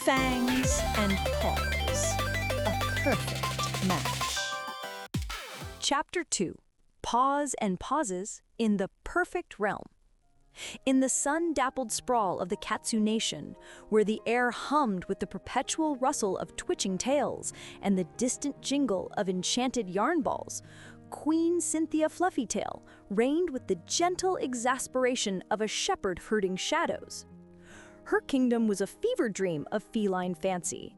Fangs and Paws, a perfect match. Chapter 2, Paws and Pauses in the Purrfect Realm. In the sun-dappled sprawl of the Katsu Nation, where the air hummed with the perpetual rustle of twitching tails and the distant jingle of enchanted yarn balls, Queen Cynthia Fluffytail reigned with the gentle exasperation of a shepherd herding shadows. Her kingdom was a fever dream of feline fancy.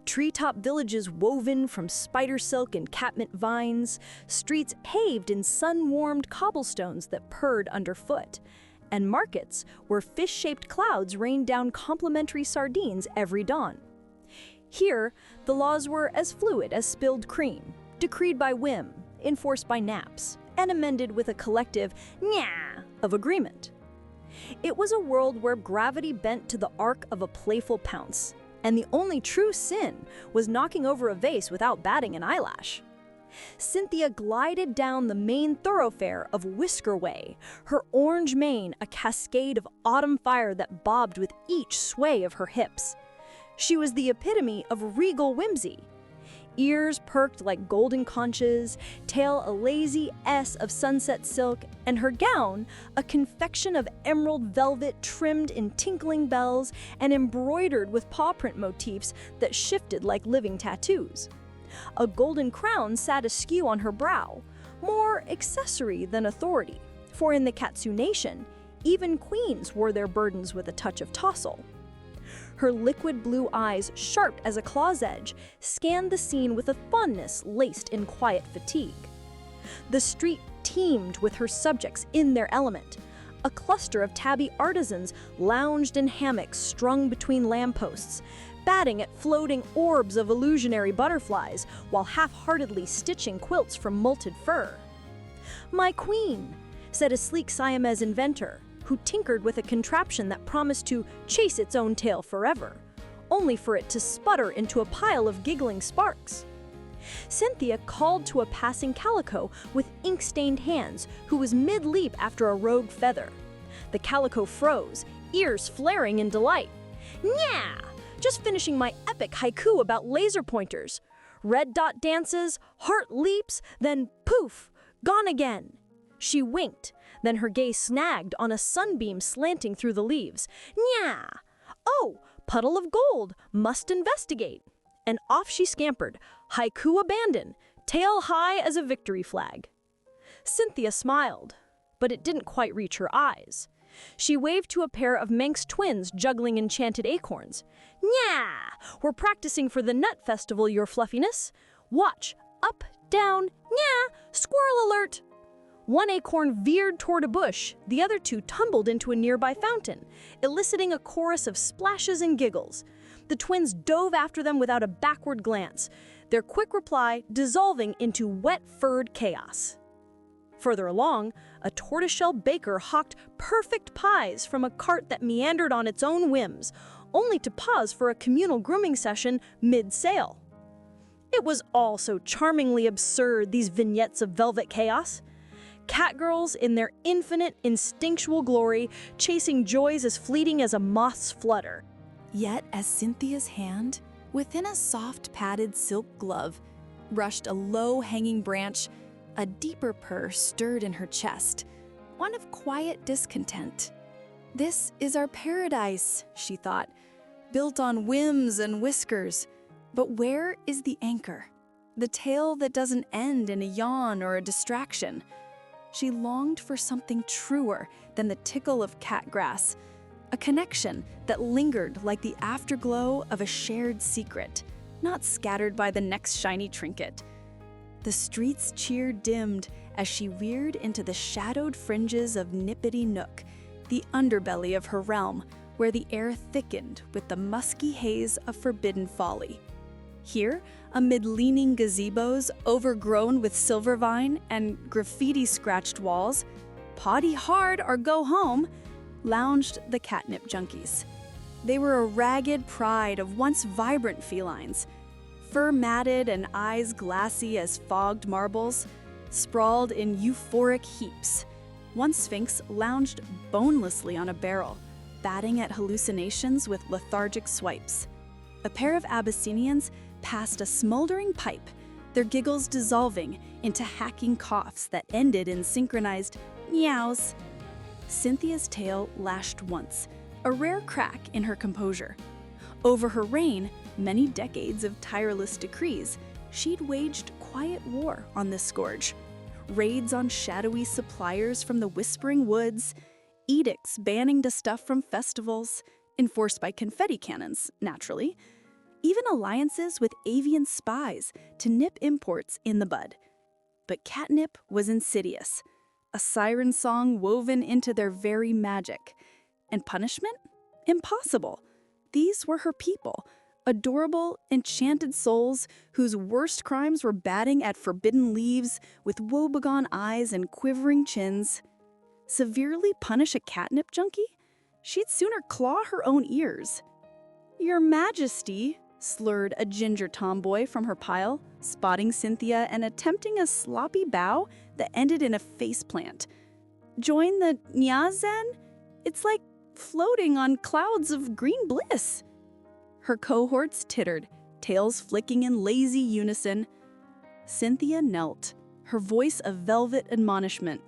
Treetop villages woven from spider silk and catmint vines, streets paved in sun-warmed cobblestones that purred underfoot, and markets where fish-shaped clouds rained down complimentary sardines every dawn. Here, the laws were as fluid as spilled cream, decreed by whim, enforced by naps, and amended with a collective "nyah" of agreement. It was a world where gravity bent to the arc of a playful pounce, and the only true sin was knocking over a vase without batting an eyelash. Cynthia glided down the main thoroughfare of Whisker Way, her orange mane a cascade of autumn fire that bobbed with each sway of her hips. She was the epitome of regal whimsy. Ears perked like golden conches, tail a lazy S of sunset silk, and her gown a confection of emerald velvet trimmed in tinkling bells and embroidered with paw print motifs that shifted like living tattoos. A golden crown sat askew on her brow, more accessory than authority, for in the Katsu Nation, even queens wore their burdens with a touch of tousle. Her liquid blue eyes, sharp as a claw's edge, scanned the scene with a fondness laced in quiet fatigue. The street teemed with her subjects in their element. A cluster of tabby artisans lounged in hammocks strung between lampposts, batting at floating orbs of illusionary butterflies while half-heartedly stitching quilts from molted fur. "My queen," said a sleek Siamese inventor, who tinkered with a contraption that promised to chase its own tail forever, only for it to sputter into a pile of giggling sparks. Cynthia called to a passing calico with ink-stained hands who was mid-leap after a rogue feather. The calico froze, ears flaring in delight. "Nyah! Just finishing my epic haiku about laser pointers. Red dot dances, heart leaps, then poof, gone again." She winked, then her gaze snagged on a sunbeam slanting through the leaves. "Nyah! Oh, puddle of gold, must investigate." And off she scampered, haiku abandoned, tail high as a victory flag. Cynthia smiled, but it didn't quite reach her eyes. She waved to a pair of Manx twins juggling enchanted acorns. "Nyah! We're practicing for the nut festival, your fluffiness. Watch, up, down, nyah, squirrel alert." One acorn veered toward a bush, the other two tumbled into a nearby fountain, eliciting a chorus of splashes and giggles. The twins dove after them without a backward glance, their quick reply dissolving into wet-furred chaos. Further along, a tortoiseshell baker hawked perfect pies from a cart that meandered on its own whims, only to pause for a communal grooming session mid-sale. It was all so charmingly absurd, these vignettes of velvet chaos. Catgirls in their infinite, instinctual glory, chasing joys as fleeting as a moth's flutter. Yet as Cynthia's hand, within a soft padded silk glove, brushed a low-hanging branch, a deeper purr stirred in her chest, one of quiet discontent. "This is our paradise," she thought, "built on whims and whiskers. But where is the anchor? The tale that doesn't end in a yawn or a distraction?" She longed for something truer than the tickle of catgrass, a connection that lingered like the afterglow of a shared secret, not scattered by the next shiny trinket. The street's cheer dimmed as she veered into the shadowed fringes of Nippity Nook, the underbelly of her realm, where the air thickened with the musky haze of forbidden folly. Here, amid leaning gazebos overgrown with silver vine and graffiti-scratched walls, "Potty hard or go home," lounged the catnip junkies. They were a ragged pride of once vibrant felines, fur-matted and eyes glassy as fogged marbles, sprawled in euphoric heaps. One sphinx lounged bonelessly on a barrel, batting at hallucinations with lethargic swipes. A pair of Abyssinians passed a smoldering pipe, their giggles dissolving into hacking coughs that ended in synchronized meows. Cynthia's tail lashed once, a rare crack in her composure. Over her reign, many decades of tireless decrees, she'd waged quiet war on this scourge. Raids on shadowy suppliers from the Whispering Woods, edicts banning the stuff from festivals, enforced by confetti cannons, naturally, even alliances with avian spies to nip imports in the bud. But catnip was insidious, a siren song woven into their very magic. And punishment? Impossible. These were her people, adorable, enchanted souls whose worst crimes were batting at forbidden leaves with woebegone eyes and quivering chins. Severely punish a catnip junkie? She'd sooner claw her own ears. "Your Majesty," slurred a ginger tomboy from her pile, spotting Cynthia and attempting a sloppy bow that ended in a faceplant. "Join the Nyazen? It's like floating on clouds of green bliss." Her cohorts tittered, tails flicking in lazy unison. Cynthia knelt, her voice a velvet admonishment.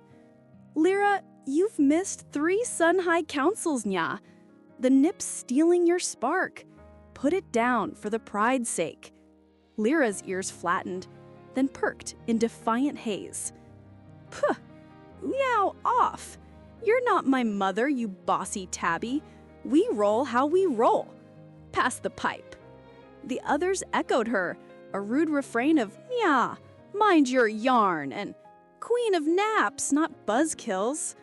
"Lyra, you've missed 3 sun-high councils, nya. The nip's stealing your spark. Put it down for the pride's sake." Lyra's ears flattened, then perked in defiant haze. "Puh, meow off. You're not my mother, you bossy tabby. We roll how we roll. Pass the pipe." The others echoed her, a rude refrain of meow, mind your yarn, and queen of naps, not buzzkills.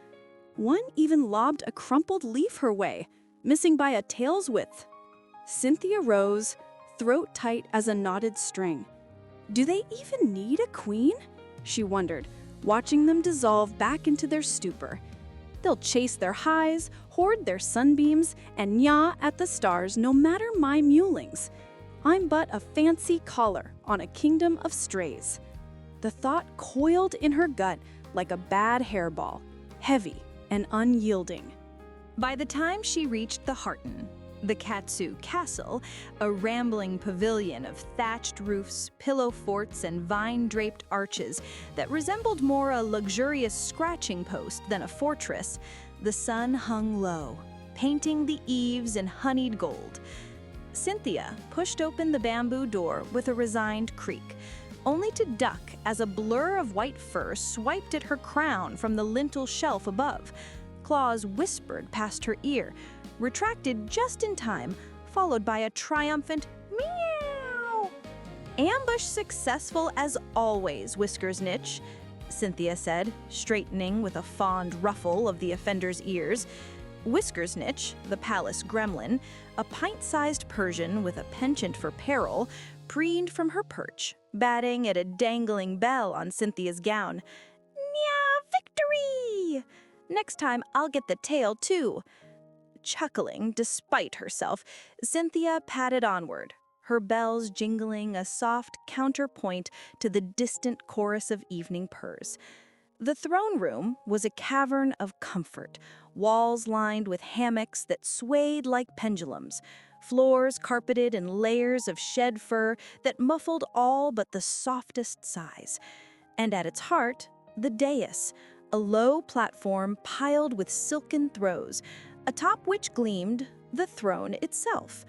One even lobbed a crumpled leaf her way, missing by a tail's width. Cynthia rose, throat tight as a knotted string. Do they even need a queen? She wondered, watching them dissolve back into their stupor. They'll chase their highs, hoard their sunbeams, and nya at the stars no matter my mulings. I'm but a fancy collar on a kingdom of strays. The thought coiled in her gut like a bad hairball, heavy and unyielding. By the time she reached the Harton, the Katsu Castle, a rambling pavilion of thatched roofs, pillow forts, and vine-draped arches that resembled more a luxurious scratching post than a fortress, the sun hung low, painting the eaves in honeyed gold. Cynthia pushed open the bamboo door with a resigned creak, only to duck as a blur of white fur swiped at her crown from the lintel shelf above. Claws whispered past her ear, retracted just in time, followed by a triumphant meow. "Ambush successful as always, Whiskers Nitch," Cynthia said, straightening with a fond ruffle of the offender's ears. Whiskers Nitch, the palace gremlin, a pint-sized Persian with a penchant for peril, preened from her perch, batting at a dangling bell on Cynthia's gown. "Nya, victory! Next time I'll get the tail too." Chuckling despite herself, Cynthia padded onward, her bells jingling a soft counterpoint to the distant chorus of evening purrs. The throne room was a cavern of comfort, walls lined with hammocks that swayed like pendulums, floors carpeted in layers of shed fur that muffled all but the softest sighs. And at its heart, the dais, a low platform piled with silken throws, atop which gleamed the throne itself,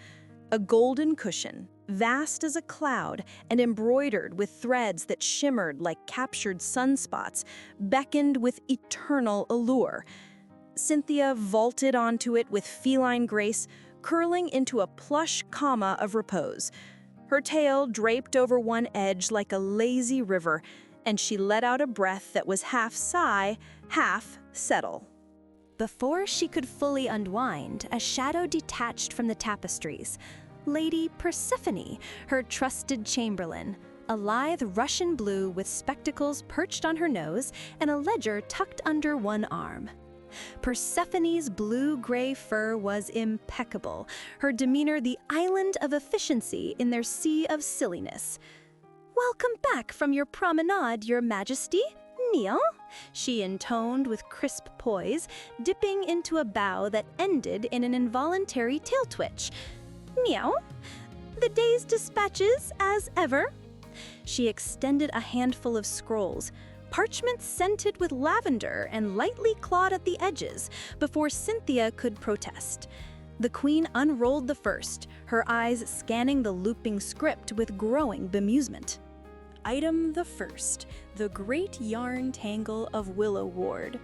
a golden cushion, vast as a cloud and embroidered with threads that shimmered like captured sunspots, beckoned with eternal allure. Cynthia vaulted onto it with feline grace, curling into a plush comma of repose. Her tail draped over one edge like a lazy river, and she let out a breath that was half sigh, half settle. Before she could fully unwind, a shadow detached from the tapestries. Lady Persephone, her trusted chamberlain, a lithe Russian blue with spectacles perched on her nose and a ledger tucked under one arm. Persephone's blue-gray fur was impeccable, her demeanor the island of efficiency in their sea of silliness. "Welcome back from your promenade, Your Majesty. Kneel," she intoned with crisp poise, dipping into a bow that ended in an involuntary tail twitch. "Meow. The day's dispatches, as ever." She extended a handful of scrolls, parchment scented with lavender and lightly clawed at the edges, before Cynthia could protest. The queen unrolled the first, her eyes scanning the looping script with growing bemusement. Item the first, the great yarn tangle of willow ward.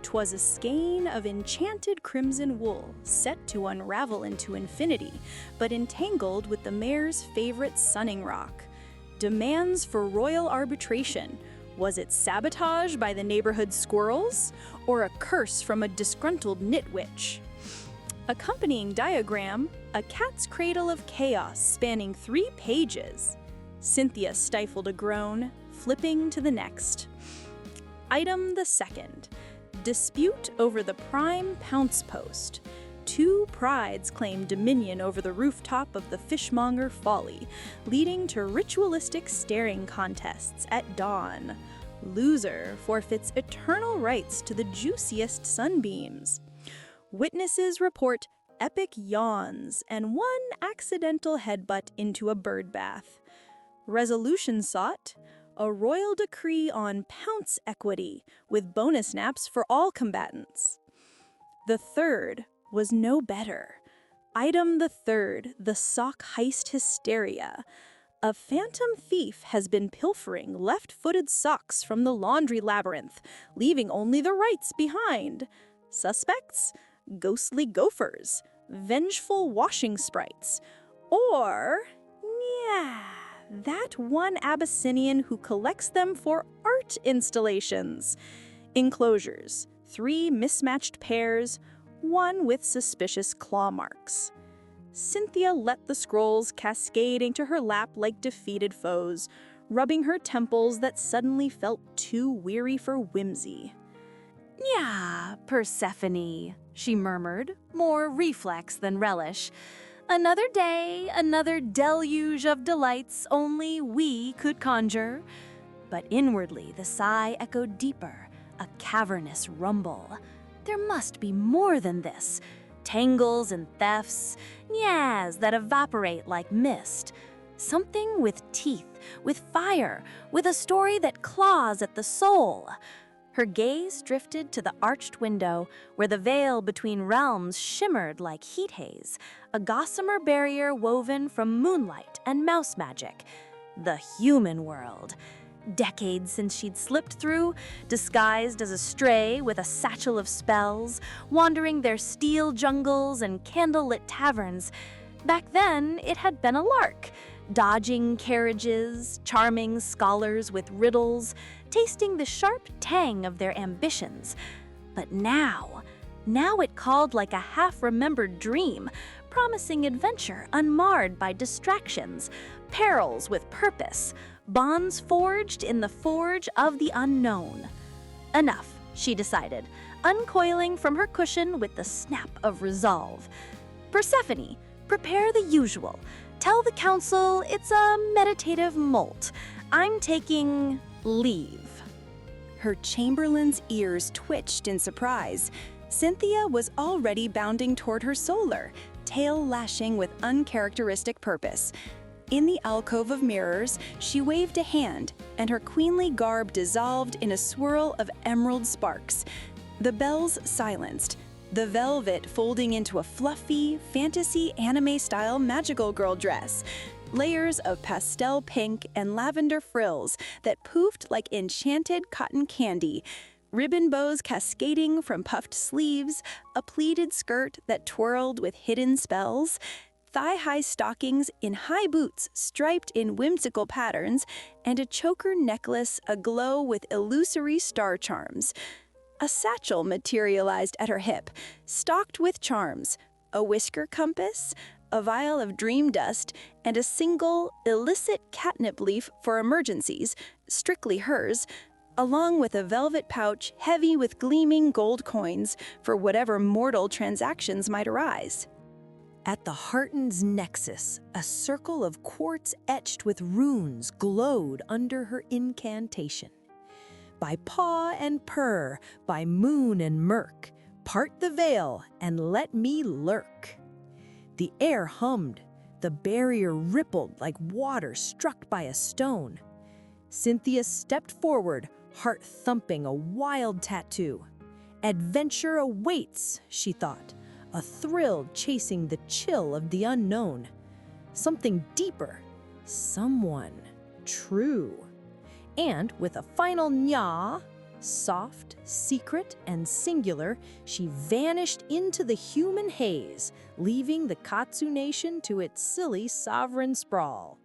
'Twas a skein of enchanted crimson wool, set to unravel into infinity, but entangled with the mare's favorite sunning rock. Demands for royal arbitration. Was it sabotage by the neighborhood squirrels, or a curse from a disgruntled nitwitch? Accompanying diagram, a cat's cradle of chaos spanning 3 pages. Cynthia stifled a groan, flipping to the next. Item the second, dispute over the prime pounce post. 2 prides claim dominion over the rooftop of the fishmonger Folly, leading to ritualistic staring contests at dawn. Loser forfeits eternal rights to the juiciest sunbeams. Witnesses report epic yawns and 1 accidental headbutt into a bird bath. Resolution sought, a royal decree on pounce equity, with bonus naps for all combatants. The third was no better. Item the third, the sock heist hysteria. A phantom thief has been pilfering left-footed socks from the laundry labyrinth, leaving only the rights behind. Suspects? Ghostly gophers, vengeful washing sprites, or, that one Abyssinian who collects them for art installations. Enclosures, 3 mismatched pairs, 1 with suspicious claw marks. Cynthia let the scrolls cascade into her lap like defeated foes, rubbing her temples that suddenly felt too weary for whimsy. "Yeah, Persephone," she murmured, more reflex than relish. "Another day, another deluge of delights only we could conjure." But inwardly the sigh echoed deeper, a cavernous rumble. There must be more than this. Tangles and thefts, nyas that evaporate like mist. Something with teeth, with fire, with a story that claws at the soul. Her gaze drifted to the arched window, where the veil between realms shimmered like heat haze, a gossamer barrier woven from moonlight and mouse magic. The human world. Decades since she'd slipped through, disguised as a stray with a satchel of spells, wandering their steel jungles and candlelit taverns. Back then, it had been a lark. Dodging carriages, charming scholars with riddles, tasting the sharp tang of their ambitions. But now it called like a half-remembered dream, promising adventure unmarred by distractions, perils with purpose, bonds forged in the forge of the unknown. Enough, she decided, uncoiling from her cushion with the snap of resolve. Persephone, prepare the usual. Tell the council it's a meditative molt. I'm taking leave. Her chamberlain's ears twitched in surprise. Cynthia was already bounding toward her solar, tail lashing with uncharacteristic purpose. In the alcove of mirrors, she waved a hand, and her queenly garb dissolved in a swirl of emerald sparks. The bells silenced, the velvet folding into a fluffy, fantasy anime-style magical girl dress. Layers of pastel pink and lavender frills that poofed like enchanted cotton candy, ribbon bows cascading from puffed sleeves, a pleated skirt that twirled with hidden spells, thigh-high stockings in high boots striped in whimsical patterns, and a choker necklace aglow with illusory star charms. A satchel materialized at her hip, stocked with charms, a whisker compass, a vial of dream dust, and a single, illicit catnip leaf for emergencies, strictly hers, along with a velvet pouch heavy with gleaming gold coins for whatever mortal transactions might arise. At the Hearten's nexus, a circle of quartz etched with runes glowed under her incantation. By paw and purr, by moon and murk, part the veil and let me lurk. The air hummed, The barrier rippled like water struck by a stone. Cynthia stepped forward, heart thumping, a wild tattoo. Adventure awaits, she thought, a thrill chasing the chill of the unknown. Something deeper, someone true. And with a final nya, soft, secret, and singular, she vanished into the human haze, leaving the Katsu Nation to its silly sovereign sprawl.